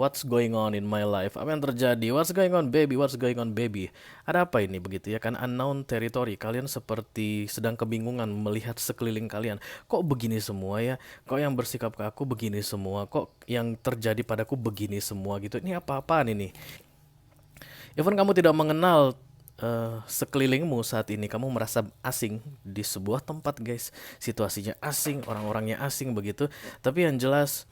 What's going on in my life? Apa yang terjadi? What's going on baby? What's going on baby? Ada apa ini begitu ya kan? Unknown territory. Kalian seperti sedang kebingungan melihat sekeliling kalian. Kok begini semua ya? Kok yang bersikap ke aku begini semua? Kok yang terjadi padaku begini semua gitu? Ini apa-apaan ini? Even kamu tidak mengenal sekelilingmu saat ini, kamu merasa asing di sebuah tempat guys. Situasinya asing, orang-orangnya asing begitu. Tapi yang jelas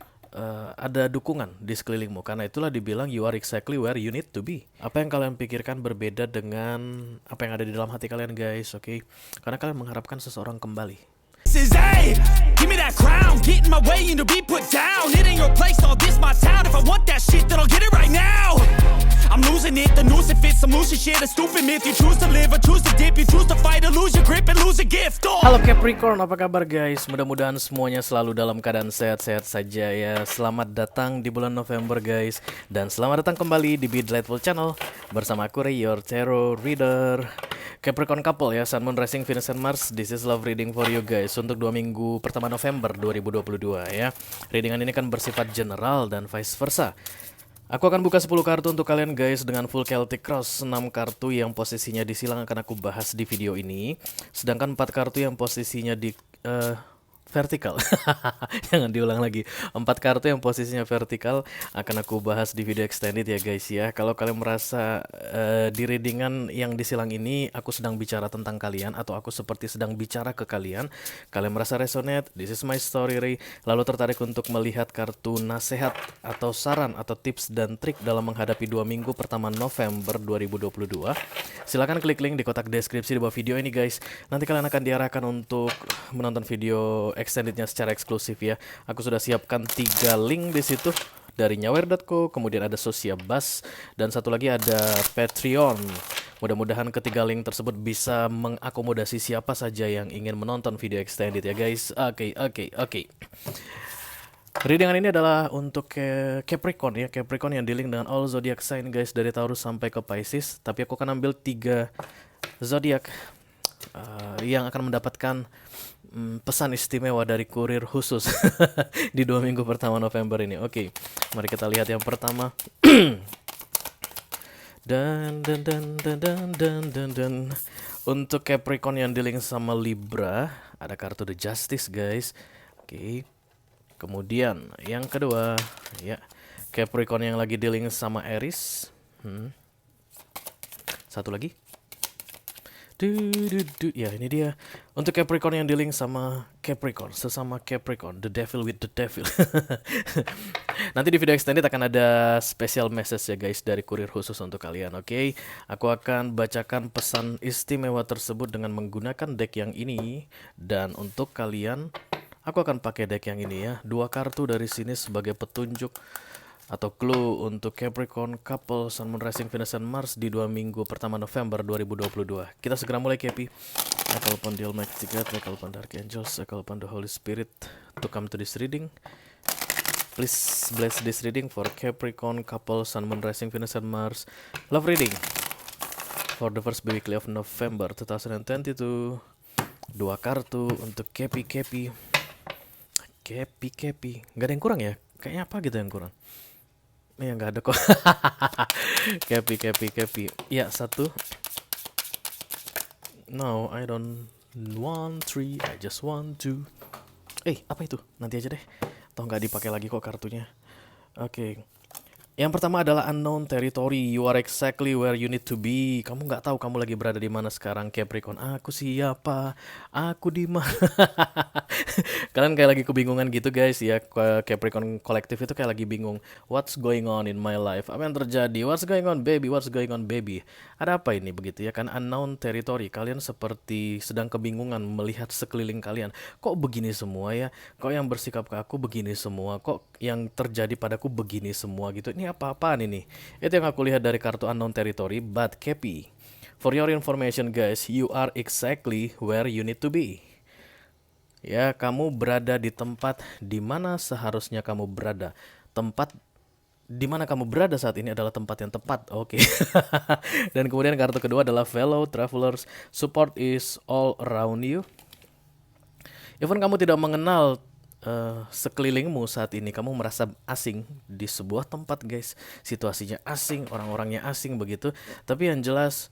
ada dukungan di sekelilingmu. Karena itulah dibilang you are exactly where you need to be. Apa yang kalian pikirkan berbeda dengan apa yang ada di dalam hati kalian guys, oke? Karena kalian mengharapkan seseorang kembali. Hey, give me that crown, get in my way and to be put down. It ain't your place, all this my town. If I want that shit, then I'll get it right now. I'm losing it, the noose it fits. I'm losing shit, a stupid myth. You choose to live or choose to dip. You choose to fight or lose your grip and lose a gift. Oh. Halo Capricorn, apa kabar guys? Mudah-mudahan semuanya selalu dalam keadaan sehat-sehat saja ya. Selamat datang di bulan November guys. Dan selamat datang kembali di Be Delightful Channel. Bersama aku Ray, your tarot reader. Capricorn couple ya, Sun, Moon, Rising, Venus, and Mars. This is love reading for you guys untuk 2 minggu pertama November 2022 ya. Readingan ini kan bersifat general dan vice versa. Aku akan buka 10 kartu untuk kalian guys dengan full Celtic Cross. 6 kartu yang posisinya di silang akan aku bahas di video ini. Sedangkan 4 kartu yang posisinya di vertikal. Jangan diulang lagi. 4 kartu yang posisinya vertikal akan aku bahas di video extended ya guys ya. Kalau kalian merasa di readingan yang disilang ini aku sedang bicara tentang kalian atau aku seperti sedang bicara ke kalian, kalian merasa resonate, this is my story Ray, lalu tertarik untuk melihat kartu nasihat atau saran atau tips dan trik dalam menghadapi 2 minggu pertama November 2022, silakan klik link di kotak deskripsi di bawah video ini guys. Nanti kalian akan diarahkan untuk menonton video extendednya secara eksklusif ya. Aku sudah siapkan 3 link di situ dari nyawer.co, kemudian ada Sociabas, dan satu lagi ada Patreon. Mudah-mudahan ketiga link tersebut bisa mengakomodasi siapa saja yang ingin menonton video extended ya guys. Oke. Readingan ini adalah untuk Capricorn ya, Capricorn yang dealing dengan all zodiac sign guys, dari Taurus sampai ke Pisces. Tapi aku akan ambil 3 zodiak yang akan mendapatkan pesan istimewa dari kurir khusus di 2 minggu pertama November ini. Oke, mari kita lihat yang pertama. dan untuk Capricorn yang dealing sama Libra, ada kartu The Justice guys. Oke. Kemudian yang kedua ya, Capricorn yang lagi dealing sama Aries. Satu lagi. Ya ini dia untuk Capricorn yang dealing sama Capricorn, sesama Capricorn, the devil with the devil. Nanti di video extended akan ada special message ya guys dari kurir khusus untuk kalian, oke? Aku akan bacakan pesan istimewa tersebut dengan menggunakan deck yang ini. Dan untuk kalian, aku akan pakai deck yang ini ya. 2 kartu dari sini sebagai petunjuk atau clue untuk Capricorn couple Sun, Moon, Rising, Venus, and Mars di 2 minggu pertama November 2022. Kita segera mulai Capi. I call upon the Almighty God, I call upon the Archangels, I call upon the Holy Spirit to come to this reading. Please bless this reading for Capricorn couple Sun, Moon, Rising, Venus, and Mars. Love reading for the first weekly of November 2022. 2 kartu untuk Capi. Gak ada yang kurang ya? Kayaknya apa gitu yang kurang? Ya nggak ada kok. Capi. Ya 1. No, I don't want 3, I just want 2. Apa itu? Nanti aja deh. Toh nggak dipakai lagi kok kartunya. Oke. Yang pertama adalah unknown territory. You are exactly where you need to be. Kamu nggak tahu kamu lagi berada di mana sekarang, Capricorn. Aku siapa? Aku di mana? Kalian kayak lagi kebingungan gitu guys ya. Capricorn kolektif itu kayak lagi bingung. What's going on in my life? Apa yang terjadi? What's going on baby? What's going on baby? Ada apa ini begitu ya kan? Unknown territory. Kalian seperti sedang kebingungan melihat sekeliling kalian. Kok begini semua ya? Kok yang bersikap ke aku begini semua? Kok yang terjadi padaku begini semua gitu? Ini apa-apaan ini? Itu yang aku lihat dari kartu unknown territory. But Capi, for your information guys, you are exactly where you need to be. Ya, kamu berada di tempat di mana seharusnya kamu berada. Tempat di mana kamu berada saat ini adalah tempat yang tepat. Oke. Dan kemudian kartu kedua adalah fellow travelers. Support is all around you. Even kamu tidak mengenal sekelilingmu saat ini kamu merasa asing di sebuah tempat guys, situasinya asing, orang-orangnya asing begitu, tapi yang jelas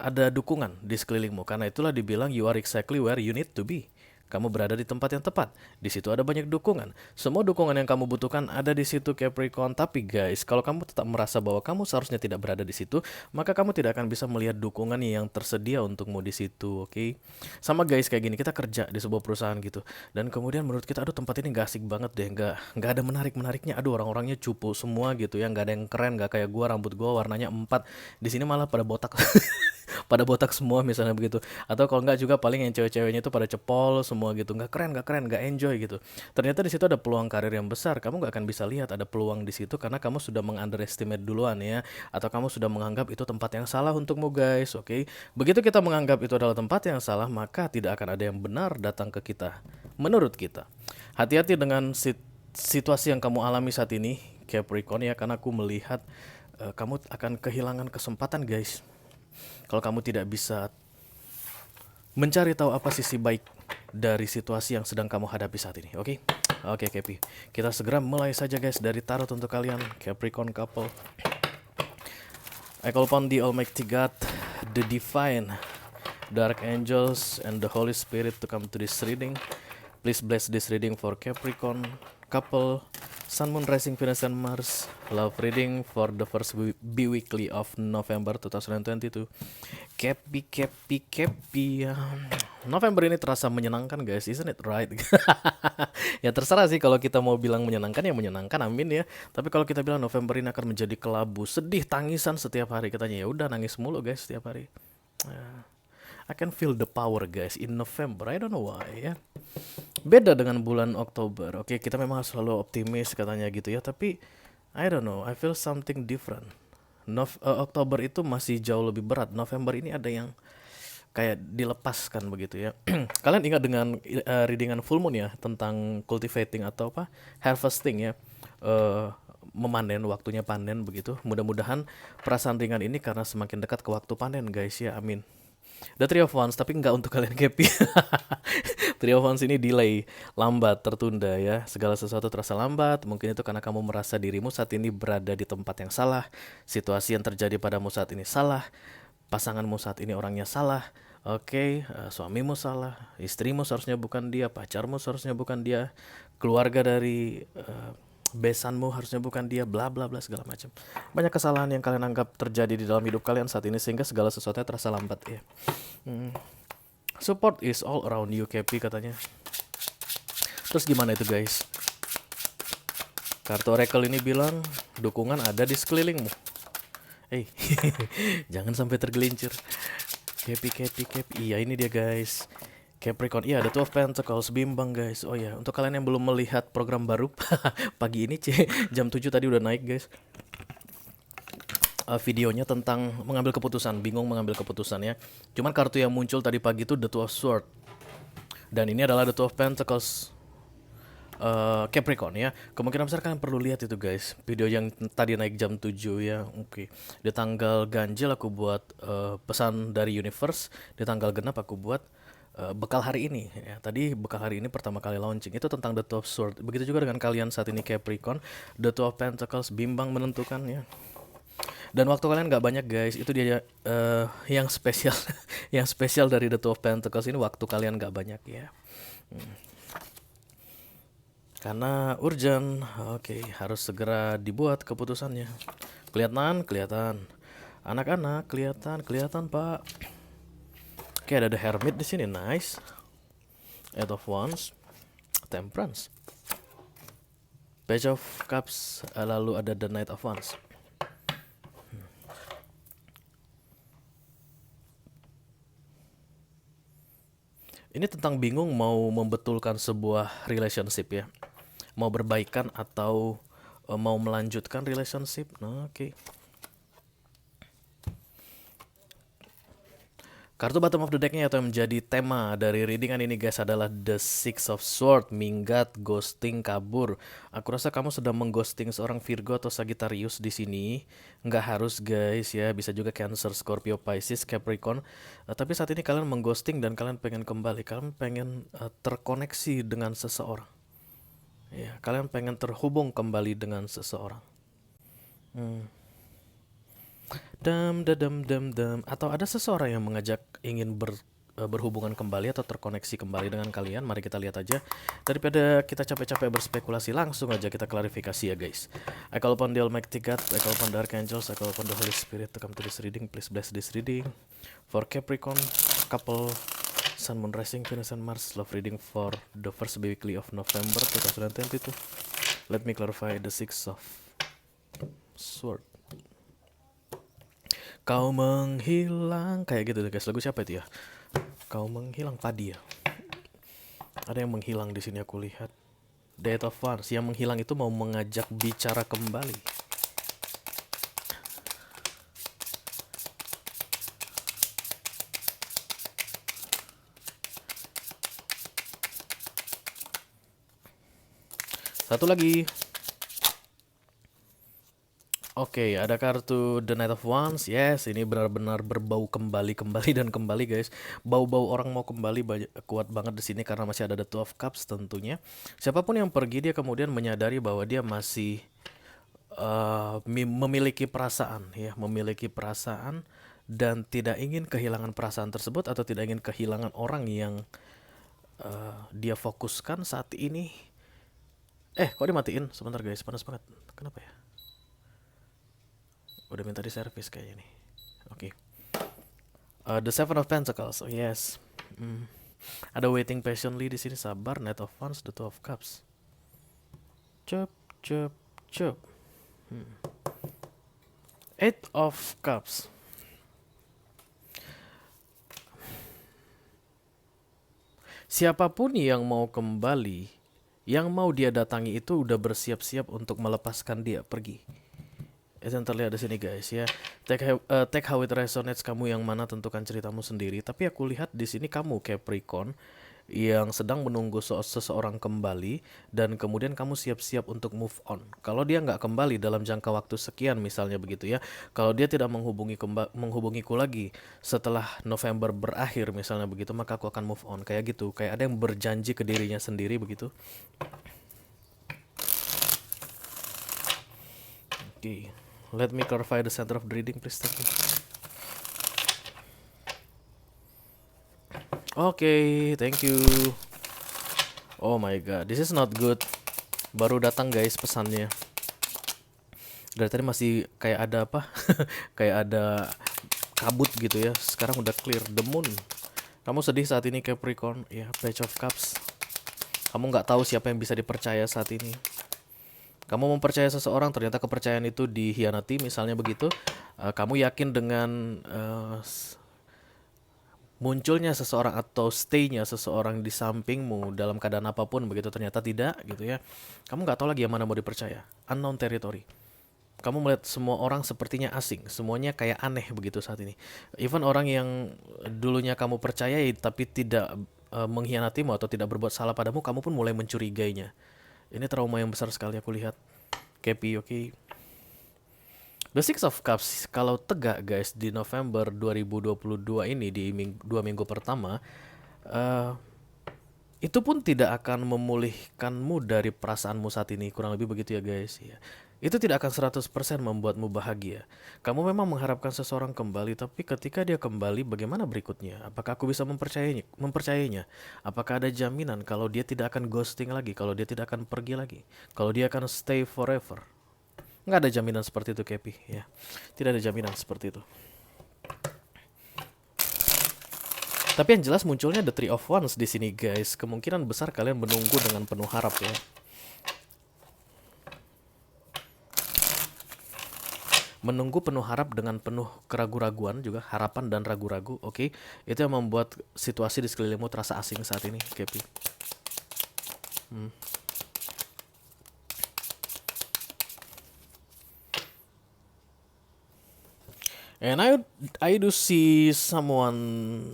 ada dukungan di sekelilingmu. Karena itulah dibilang you are exactly where you need to be. Kamu berada di tempat yang tepat. Di situ ada banyak dukungan. Semua dukungan yang kamu butuhkan ada di situ Capricorn. Tapi guys, kalau kamu tetap merasa bahwa kamu seharusnya tidak berada di situ, maka kamu tidak akan bisa melihat dukungan yang tersedia untukmu di situ, oke? Sama guys kayak gini, kita kerja di sebuah perusahaan gitu, dan kemudian menurut kita, aduh tempat ini nggak asik banget deh, nggak ada menarik-menariknya, aduh orang-orangnya cupu semua gitu ya, nggak ada yang keren, nggak kayak gua, rambut gua warnanya 4, di sini malah pada botak. Pada botak semua misalnya begitu, atau kalau nggak juga paling yang cewek-ceweknya itu pada cepol semua gitu, nggak keren, nggak enjoy gitu. Ternyata di situ ada peluang karir yang besar, kamu nggak akan bisa lihat ada peluang di situ karena kamu sudah mengunderestimate duluan ya, atau kamu sudah menganggap itu tempat yang salah untukmu guys, oke? Begitu kita menganggap itu adalah tempat yang salah, maka tidak akan ada yang benar datang ke kita menurut kita. Hati-hati dengan situasi yang kamu alami saat ini Capricorn ya, karena aku melihat kamu akan kehilangan kesempatan guys kalau kamu tidak bisa mencari tahu apa sisi baik dari situasi yang sedang kamu hadapi saat ini, oke? Oke, Capi. Kita segera mulai saja guys dari tarot untuk kalian Capricorn couple. I call upon the Almighty God, the Divine, Dark Angels, and the Holy Spirit to come to this reading. Please bless this reading for Capricorn couple, Sun, Moon, Rising, Venus, and Mars. Love reading for the first bi-weekly of November 2022. Cappy. November ini terasa menyenangkan guys, isn't it right? Ya terserah sih, kalau kita mau bilang menyenangkan ya menyenangkan, amin ya. Tapi kalau kita bilang November ini akan menjadi kelabu, sedih, tangisan setiap hari, katanya ya udah nangis mulu guys setiap hari. I can feel the power guys in November, I don't know why ya. Beda dengan bulan Oktober. Oke, kita memang harus selalu optimis katanya gitu ya, tapi I don't know, I feel something different. Oktober itu masih jauh lebih berat. November ini ada yang kayak dilepaskan begitu ya. Kalian ingat dengan readingan full moon ya, tentang cultivating atau apa, harvesting ya, memanen, waktunya panen begitu. Mudah-mudahan perasaan ringan ini karena semakin dekat ke waktu panen guys ya, amin. The Three of Wands, tapi nggak untuk kalian Cappy. Three of Wands ini delay, lambat, tertunda ya. Segala sesuatu terasa lambat. Mungkin itu karena kamu merasa dirimu saat ini berada di tempat yang salah. Situasi yang terjadi padamu saat ini salah. Pasanganmu saat ini orangnya salah. Oke, suamimu salah. Istrimu seharusnya bukan dia. Pacarmu seharusnya bukan dia. Keluarga dari besanmu harusnya bukan dia, bla bla bla segala macam. Banyak kesalahan yang kalian anggap terjadi di dalam hidup kalian saat ini sehingga segala sesuatunya terasa lambat ya. Support is all around you Cappy katanya. Terus gimana itu guys? Kartu Oracle ini bilang dukungan ada di sekelilingmu. Jangan sampai tergelincir. Cappy. Iya ini dia guys. Capricorn, iya ada 12 Pentacles, bimbang guys. Oh ya, untuk kalian yang belum melihat program baru pagi ini jam 7 tadi udah naik guys. Videonya tentang mengambil keputusan, bingung mengambil keputusan ya. Cuman kartu yang muncul tadi pagi itu The Two of Swords. Dan ini adalah The Two of Pentacles Capricorn ya. Kemungkinan besar kalian perlu lihat itu guys. Video yang tadi naik jam 7 ya. Oke. Di tanggal ganjil aku buat pesan dari universe. Di tanggal genap aku buat bekal hari ini ya. Tadi bekal hari ini pertama kali launching itu tentang The Two of Swords. Begitu juga dengan kalian saat ini Capricorn, The Two of Pentacles, bimbang menentukan ya. Dan waktu kalian gak banyak guys. Itu dia yang spesial. Yang spesial dari The Two of Pentacles ini, waktu kalian gak banyak ya. Karena urgent. Oke, harus segera dibuat keputusannya. Kelihatan. Anak-anak kelihatan Pak. Oke, ada The Hermit di sini, nice. Eight of Wands, Temperance, Page of Cups, lalu ada The Knight of Wands. Ini tentang bingung mau membetulkan sebuah relationship ya, mau berbaikan atau mau melanjutkan relationship. Nah, oke. Kartu bottom of the decknya atau yang menjadi tema dari readingan ini guys adalah The Six of Swords, minggat, ghosting, kabur. Aku rasa kamu sedang mengghosting seorang Virgo atau Sagittarius di sini. Nggak harus guys ya, bisa juga Cancer, Scorpio, Pisces, Capricorn. Tapi saat ini kalian mengghosting dan kalian pengen kembali, kalian pengen terkoneksi dengan seseorang. Ya, kalian pengen terhubung kembali dengan seseorang. Hmm. Dam. Atau ada seseorang yang mengajak ingin berhubungan kembali atau terkoneksi kembali dengan kalian. Mari kita lihat aja. Daripada kita capek-capek berspekulasi, langsung aja kita klarifikasi ya guys. I call upon the Almighty God, I call upon the Archangels, I call upon the Holy Spirit to come to this reading. Please bless this reading for Capricorn couple, Sun, Moon, Rising, Venus, and Mars. Love reading for the first weekly of November 2022. Let me clarify the Six of Sword. Kau menghilang, kayak gitu guys. Lagu siapa itu ya? Kau menghilang, Padi ya. Ada yang menghilang di sini aku lihat. Death of Wands, yang menghilang itu mau mengajak bicara kembali. Satu lagi. Oke, ada kartu The Knight of Wands. Yes, ini benar-benar berbau kembali dan kembali guys. Bau-bau orang mau kembali kuat banget di sini karena masih ada The Two of Cups tentunya. Siapapun yang pergi dia kemudian menyadari bahwa dia masih memiliki perasaan ya, memiliki perasaan dan tidak ingin kehilangan perasaan tersebut atau tidak ingin kehilangan orang yang dia fokuskan saat ini. Kok dimatiin? Sebentar guys, panas banget. Kenapa ya? Udah minta di service kayaknya nih. Oke. The Seven of Pentacles. Oh yes. Ada waiting patiently di sini, sabar. Knight of Wands, the Two of Cups. Cup. Eight of Cups. Siapapun yang mau kembali, yang mau dia datangi itu udah bersiap-siap untuk melepaskan dia pergi. Itu yang terlihat di sini guys ya. Take how it resonates, kamu yang mana tentukan ceritamu sendiri. Tapi aku lihat di sini kamu Capricorn yang sedang menunggu seseorang kembali dan kemudian kamu siap-siap untuk move on. Kalau dia nggak kembali dalam jangka waktu sekian misalnya begitu ya. Kalau dia tidak menghubungiku lagi setelah November berakhir misalnya begitu, maka aku akan move on. Kayak gitu, kayak ada yang berjanji ke dirinya sendiri begitu. Oke. Let me clarify the center of the reading, please. Thank you. Okay, thank you. Oh my god, this is not good. Baru datang guys pesannya. Dari tadi masih kayak ada apa? Kayak ada kabut gitu ya. Sekarang udah clear. The Moon. Kamu sedih saat ini Capricorn? Ya, Page of Cups. Kamu nggak tahu siapa yang bisa dipercaya saat ini. Kamu mempercaya seseorang, ternyata kepercayaan itu dikhianati, misalnya begitu. Kamu yakin dengan munculnya seseorang atau stay-nya seseorang di sampingmu dalam keadaan apapun, begitu ternyata tidak, gitu ya. Kamu nggak tahu lagi yang mana mau dipercaya. Unknown territory. Kamu melihat semua orang sepertinya asing, semuanya kayak aneh begitu saat ini. Even orang yang dulunya kamu percayai tapi tidak mengkhianatimu atau tidak berbuat salah padamu, kamu pun mulai mencurigainya. Ini trauma yang besar sekali aku lihat. Kepi, oke. The Six of Cups, kalau tegak guys di November 2022 ini di 2 minggu pertama, itu pun tidak akan memulihkanmu dari perasaanmu saat ini, kurang lebih begitu ya guys ya. Itu tidak akan 100% membuatmu bahagia. Kamu memang mengharapkan seseorang kembali, tapi ketika dia kembali bagaimana berikutnya? Apakah aku bisa mempercayainya? Apakah ada jaminan kalau dia tidak akan ghosting lagi, kalau dia tidak akan pergi lagi, kalau dia akan stay forever? Nggak ada jaminan seperti itu Kepi ya. Tidak ada jaminan seperti itu. Tapi yang jelas munculnya The Three of Wands di sini guys. Kemungkinan besar kalian menunggu dengan penuh harap ya. Menunggu penuh harap dengan penuh keraguan-raguan juga, harapan dan ragu-ragu, oke. Itu yang membuat situasi di sekelilingmu terasa asing saat ini, Kepi. And I do see someone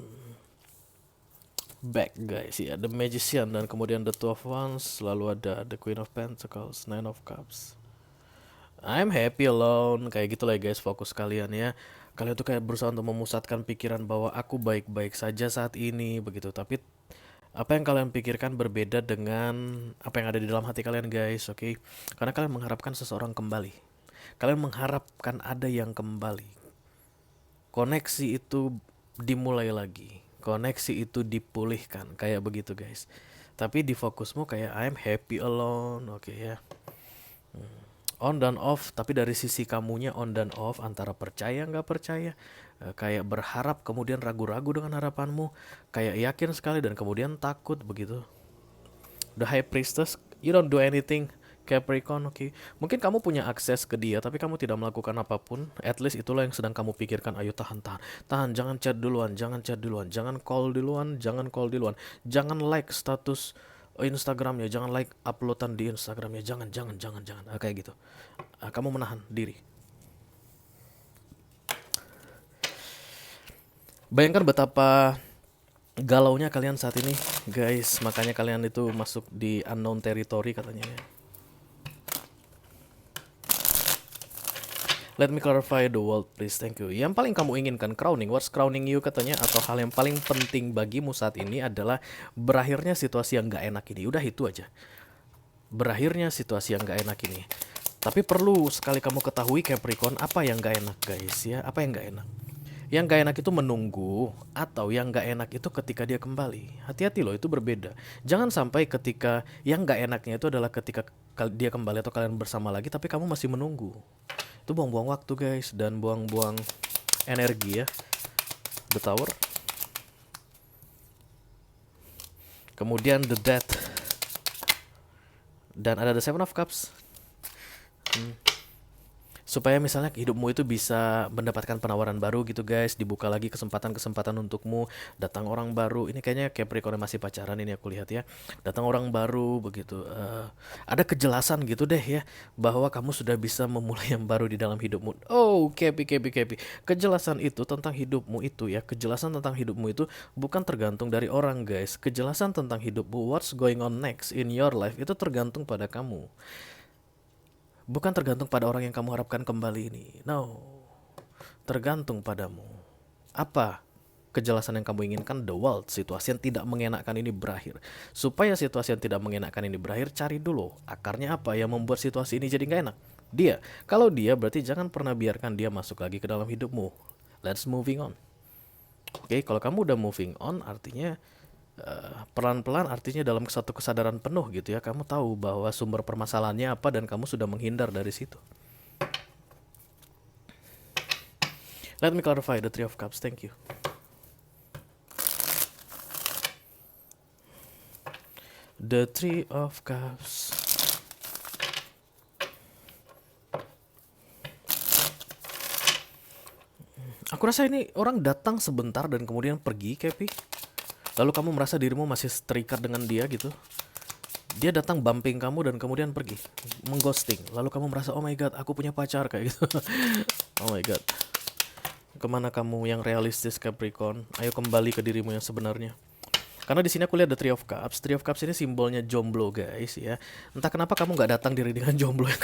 back guys ya, The Magician dan kemudian The Two of Wands, lalu ada The Queen of Pentacles, Nine of Cups. I'm happy alone, kayak gitu lah guys, fokus kalian ya. Kalian tuh kayak berusaha untuk memusatkan pikiran bahwa aku baik-baik saja saat ini begitu, tapi Apa yang kalian pikirkan berbeda dengan apa yang ada di dalam hati kalian, guys, oke? Karena kalian mengharapkan seseorang kembali. Kalian mengharapkan ada yang kembali. Koneksi itu dimulai lagi. Koneksi itu dipulihkan, kayak begitu, guys. Tapi di fokusmu kayak I'm happy alone, oke ya. On dan off, tapi dari sisi kamunya on dan off, antara percaya nggak percaya, kayak berharap kemudian ragu-ragu dengan harapanmu, kayak yakin sekali dan kemudian takut begitu. The High Priestess, you don't do anything, Capricorn, oke. Mungkin kamu punya akses ke dia, tapi kamu tidak melakukan apapun. At least itulah yang sedang kamu pikirkan. Ayo tahan, tahan, tahan. Jangan chat duluan, jangan chat duluan, jangan call duluan, jangan call duluan, jangan like status Instagramnya, jangan like uploadan di Instagramnya, jangan, jangan, kayak gitu. Kamu menahan diri. Bayangkan betapa galaunya kalian saat ini, guys. Makanya kalian itu masuk di unknown territory katanya ya. Let me clarify the world, please. Thank you. Yang paling kamu inginkan, crowning. What's crowning you katanya? Atau hal yang paling penting bagimu saat ini adalah berakhirnya situasi yang gak enak ini. Udah itu aja. Berakhirnya situasi yang gak enak ini. Tapi perlu sekali kamu ketahui, Capricorn, apa yang gak enak, guys ya. Apa yang gak enak? Yang gak enak itu menunggu, atau yang gak enak itu ketika dia kembali. Hati-hati loh, itu berbeda. Jangan sampai ketika yang gak enaknya itu adalah ketika dia kembali atau kalian bersama lagi, tapi kamu masih menunggu. Itu buang-buang waktu, guys, dan buang-buang energi ya. The Tower. Kemudian The Death. Dan ada The Seven of Cups. Supaya misalnya hidupmu itu bisa mendapatkan penawaran baru gitu, guys. Dibuka lagi kesempatan-kesempatan untukmu. Datang orang baru. Ini kayaknya Capricorn masih pacaran ini aku lihat ya. Datang orang baru begitu. Ada kejelasan gitu deh ya, bahwa kamu sudah bisa memulai yang baru di dalam hidupmu. Oh, Capi. Kejelasan itu tentang hidupmu itu ya. Kejelasan tentang hidupmu itu bukan tergantung dari orang, guys. Kejelasan tentang hidupmu, what's going on next in your life, itu tergantung pada kamu. Bukan tergantung pada orang yang kamu harapkan kembali ini. No. Tergantung padamu. Apa kejelasan yang kamu inginkan? The world. Situasi yang tidak mengenakan ini berakhir. Supaya situasi yang tidak mengenakan ini berakhir, cari dulu akarnya apa yang membuat situasi ini jadi gak enak. Dia. Kalau dia, berarti jangan pernah biarkan dia masuk lagi ke dalam hidupmu. Let's moving on. Oke, kalau kamu udah moving on, artinya pelan-pelan, artinya dalam satu kesadaran penuh gitu ya. Kamu tahu bahwa sumber permasalahannya apa dan kamu sudah menghindar dari situ. Let me clarify the Three of Cups. Thank you. The Three of Cups. Aku rasa ini orang datang sebentar dan kemudian pergi, Capi. Lalu kamu merasa dirimu masih terikat dengan dia gitu. Dia datang bumping kamu dan kemudian pergi, mengghosting. Lalu kamu merasa, oh my god, aku punya pacar kayak gitu. Oh my god. Kemana kamu yang realistis, Capricorn? Ayo kembali ke dirimu yang sebenarnya. Karena di sini aku lihat The Three of Cups. Three of Cups ini simbolnya jomblo, guys ya. Entah kenapa kamu nggak datang di readingan jomblo yang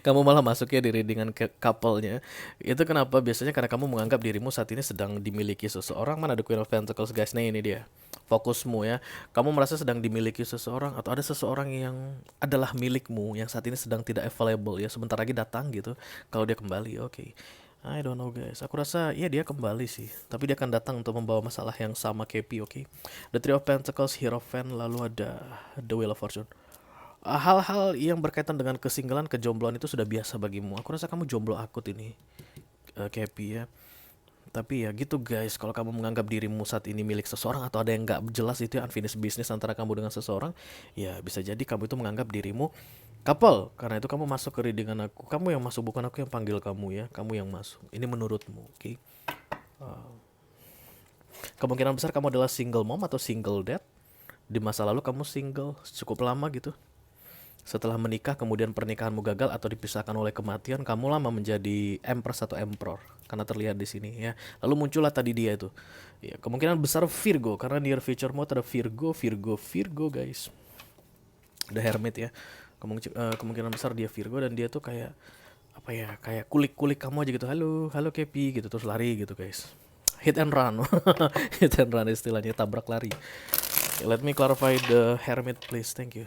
kamu malah masuknya di readingan couple-nya. Itu kenapa? Biasanya karena kamu menganggap dirimu saat ini sedang dimiliki seseorang. Mana ada Queen of Pentacles, guys? Nah ini dia fokusmu ya. Kamu merasa sedang dimiliki seseorang, atau ada seseorang yang adalah milikmu yang saat ini sedang tidak available ya. Sebentar lagi datang gitu. Kalau dia kembali, oke. I don't know, guys. Aku rasa ya dia kembali sih. Tapi dia akan datang untuk membawa masalah yang sama Kepi, oke? The Three of Pentacles, Hierophant, lalu ada The Wheel of Fortune. Hal-hal yang berkaitan dengan kesinggalan, kejombloan itu sudah biasa bagimu. Aku rasa kamu jomblo akut ini, Kepi ya. Tapi ya gitu, guys. Kalau kamu menganggap dirimu saat ini milik seseorang, atau ada yang gak jelas itu ya, unfinished business antara kamu dengan seseorang, ya bisa jadi kamu itu menganggap dirimu couple. Karena itu kamu masuk ke readingan aku. Kamu yang masuk, bukan aku yang panggil kamu ya. Kamu yang masuk. Ini menurutmu, oke? Kemungkinan besar kamu adalah single mom atau single dad. Di masa lalu kamu single cukup lama gitu. Setelah menikah, kemudian pernikahanmu gagal atau dipisahkan oleh kematian, kamu lama menjadi empress atau emperor. Karena terlihat di sini ya. Lalu muncullah tadi dia itu. Ya, kemungkinan besar Virgo, karena near future mode ada Virgo, guys. The Hermit ya. Kemungkinan besar dia Virgo, dan dia tuh kayak apa ya, kayak kulik-kulik kamu aja gitu. Halo Kepi gitu, terus lari gitu, guys. Hit and run. Hit and run istilahnya, tabrak lari. Let me clarify the hermit please, thank you.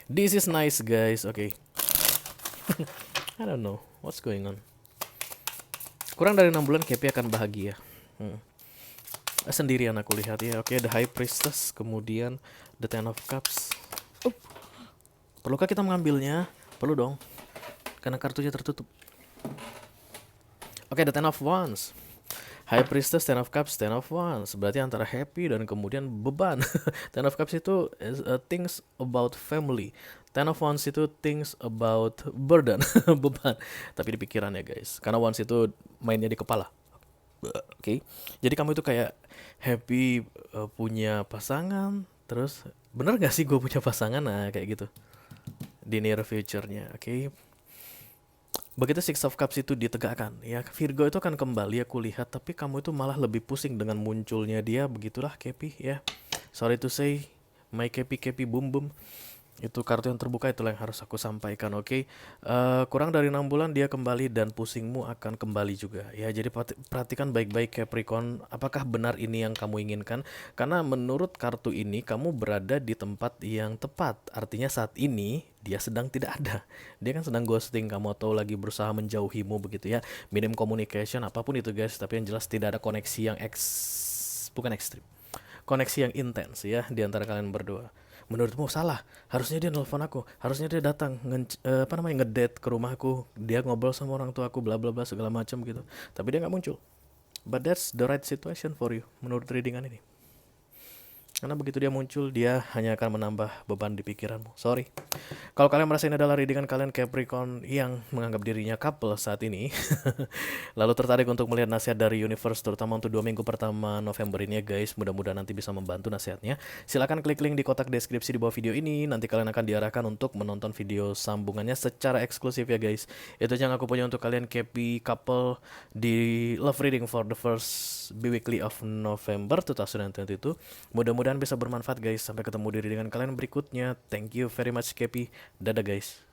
This is nice guys, okay. I don't know what's going on. Kurang dari 6 bulan Kepi akan bahagia. Sendirian aku lihat ya. Oke, the High Priestess, kemudian the Ten of Cups. Perlukah kita mengambilnya? Perlu dong, karena kartunya tertutup. Oke, the Ten of Wands. High Priestess, Ten of Cups, Ten of Wands. Berarti antara happy dan kemudian beban. Ten of Cups itu things about family. Ten of Wands itu things about burden, beban. Tapi di pikiran ya guys. Karena Wands itu mainnya di kepala. Oke. Jadi kamu itu kayak happy punya pasangan. Terus bener gak sih gue punya pasangan? Nah kayak gitu. Di near future-nya. Oke. Begitu Six of Cups itu ditegakkan, ya Virgo itu akan kembali aku lihat, tapi kamu itu malah lebih pusing dengan munculnya dia, begitulah Kepi ya. Sorry to say, my Kepi boom boom. Itu kartu yang terbuka, itulah yang harus aku sampaikan, oke. Kurang dari 6 bulan dia kembali dan pusingmu akan kembali juga ya. Jadi perhatikan baik-baik Capricorn, apakah benar ini yang kamu inginkan? Karena menurut kartu ini kamu berada di tempat yang tepat. Artinya saat ini dia sedang tidak ada. Dia kan sedang ghosting kamu atau lagi berusaha menjauhimu begitu ya. Minim communication apapun itu guys, tapi yang jelas tidak ada koneksi yang bukan ekstrim. Koneksi yang intens ya di antara kalian berdua. Menurutmu salah, harusnya dia nelfon aku, harusnya dia datang ngedate ke rumahku, dia ngobrol sama orang tua aku, bla bla bla segala macam gitu. Tapi dia nggak muncul. But that's the right situation for you menurut readingan ini. Karena begitu dia muncul, dia hanya akan menambah beban di pikiranmu. Sorry. Kalau kalian merasa ini adalah readingan kalian Capricorn yang menganggap dirinya couple saat ini, lalu tertarik untuk melihat nasihat dari universe, terutama untuk 2 minggu pertama November ini ya guys, mudah-mudahan nanti bisa membantu nasihatnya. Silakan klik link di kotak deskripsi di bawah video ini, nanti kalian akan diarahkan untuk menonton video sambungannya secara eksklusif ya guys. Itu yang aku punya untuk kalian Kepi couple di love reading for the first bi-weekly of November 2022. Mudah-mudahan bisa bermanfaat guys. Sampai ketemu di readingan kalian berikutnya. Thank you very much Kepi. Dadah guys.